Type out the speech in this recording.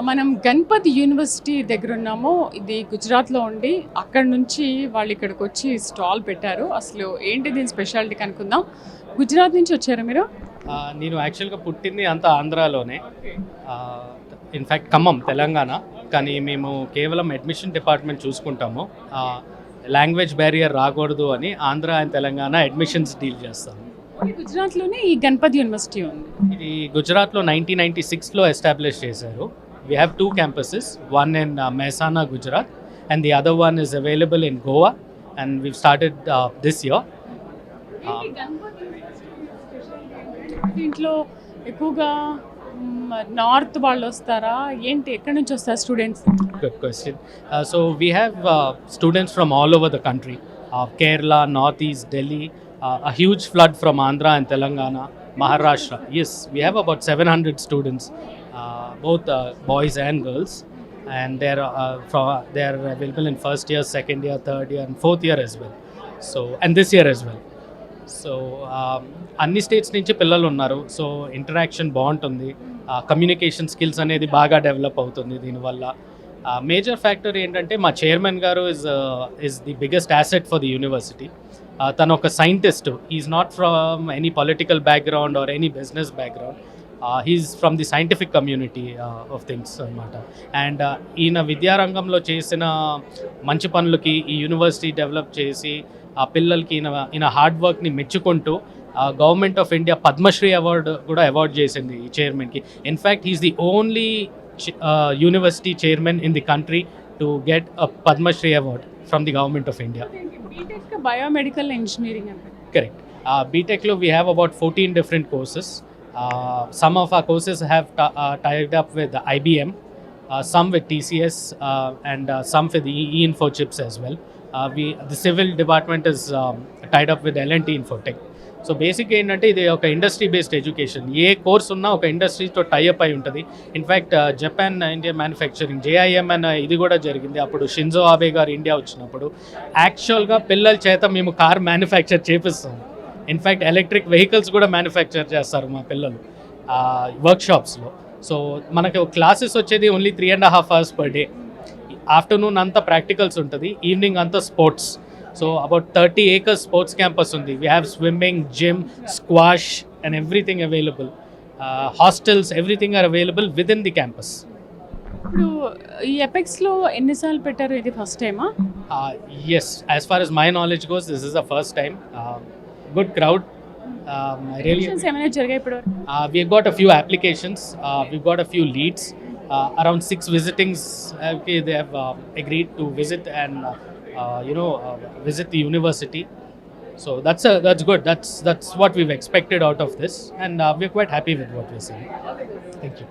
మనం గణపతి యూనివర్సిటీ దగ్గర ఉన్నాము. ఇది గుజరాత్‌లో ఉండి, అక్కడి నుంచి వాళ్ళు ఇక్కడికొచ్చి స్టాల్ పెట్టారు. అసలు ఏంటి దీని స్పెషాలిటీ కనుక్కుందాం. గుజరాత్ నుంచి వచ్చారా మీరు? నేను యాక్చువల్గా పుట్టింది అంతా ఆంధ్రాలోనే. ఇన్ఫ్యాక్ట్ ఖమ్మం, తెలంగాణ. కానీ మేము కేవలం అడ్మిషన్ డిపార్ట్మెంట్ చూసుకుంటాము. లాంగ్వేజ్ బ్యారియర్ రాకూడదు అని Andhra and Telangana admissions deal చేస్తాము. గుజరాత్‌లోనే ఈ గణపతి యూనివర్సిటీ ఉంది. ఇది గుజరాత్లో 1996లో ఎస్టాబ్లిష్ చేశారు. We have two campuses, one in Mehsana, Gujarat, and the other one is available in Goa, and we've started this year. దీంట్లో ఎక్కువగా నార్త్ వాళ్ళు వస్తారా ఏంటి, ఎక్కడి నుంచి వస్తారు students? Good question. So we have students from all over the country, Kerala, Northeast, Delhi, a huge flood from Andhra and Telangana, Maharashtra. Yes, we have about 700 students, both boys and girls, and they're available in first year, second year, third year, and fourth year as well. So, and this year as well. So అన్ని states నుంచి పిల్లలు ఉన్నారు. So interaction బాగుంటుంది, communication skills అనేది బాగా develop అవుతుంది దీనివల్ల. Major factor ఏంటంటే మా చైర్మన్ గారు is the biggest asset for the university. తను ఒక scientist. Is not from any political background or any business background. He is from the scientific community of things అనమాట. అండ్ ఈయన విద్యారంగంలో చేసిన మంచి పనులకి ఈ యూనివర్సిటీ డెవలప్ చేసి ఆ పిల్లలకి ఈయన హార్డ్ వర్క్ని మెచ్చుకుంటూ government of India Padmashri award కూడా అవార్డ్ చేసింది ఈ చైర్మన్కి. In fact he is the only university chairman in the country to get a Padmashri award from the government of India. B Tech biomedical engineering అంటే కరెక్ట్. బీటెక్లో we have about 14 different courses. Some of our courses have tied up with IBM, some with TCS, and some with E-Info chips as well. The civil department is tied up with L&T Infotech. So బేసిక్గా ఏంటంటే ఇది ఒక industry based education. ఏ course ఉన్నా ఒక ఇండస్ట్రీతో tie up అయి ఉంటుంది. In fact Japan India manufacturing JIM ఇది కూడా జరిగింది. అప్పుడు షింజో ఆబే గారు ఇండియా వచ్చినప్పుడు యాక్చువల్గా పిల్లల చేత మేము కార్ మ్యానుఫ్యాక్చర్ చేపిస్తాము. ఇన్ఫ్యాక్ట్ ఎలక్ట్రిక్ వెహికల్స్ కూడా మ్యానుఫ్యాక్చర్ చేస్తారు మా పిల్లలు వర్క్షాప్స్లో. సో మనకు క్లాసెస్ వచ్చేది only 3.5 hours per day. Afternoon అంతా ప్రాక్టికల్స్ ఉంటుంది, ఈవినింగ్ అంతా sports. So about 30 acres sports campus ఉంది. We have swimming, gym, squash and everything available. Hostels, everything are available with in the campus. ఇప్పుడు ఈ ఎపెక్స్లో ఎన్నిసార్లు పెట్టారు? ఇది ఫస్ట్ టైమా? Yes, as far as my knowledge goes, this is the first time. Good crowd. ఏమైనా జరిగాయి ఇప్పుడు? We've got a few applications, we've got a few leads, around 6 visitings. They have agreed to visit and visit the university. So that's good. That's what we've expected out of this, and we're quite happy with what we're seeing. Thank you.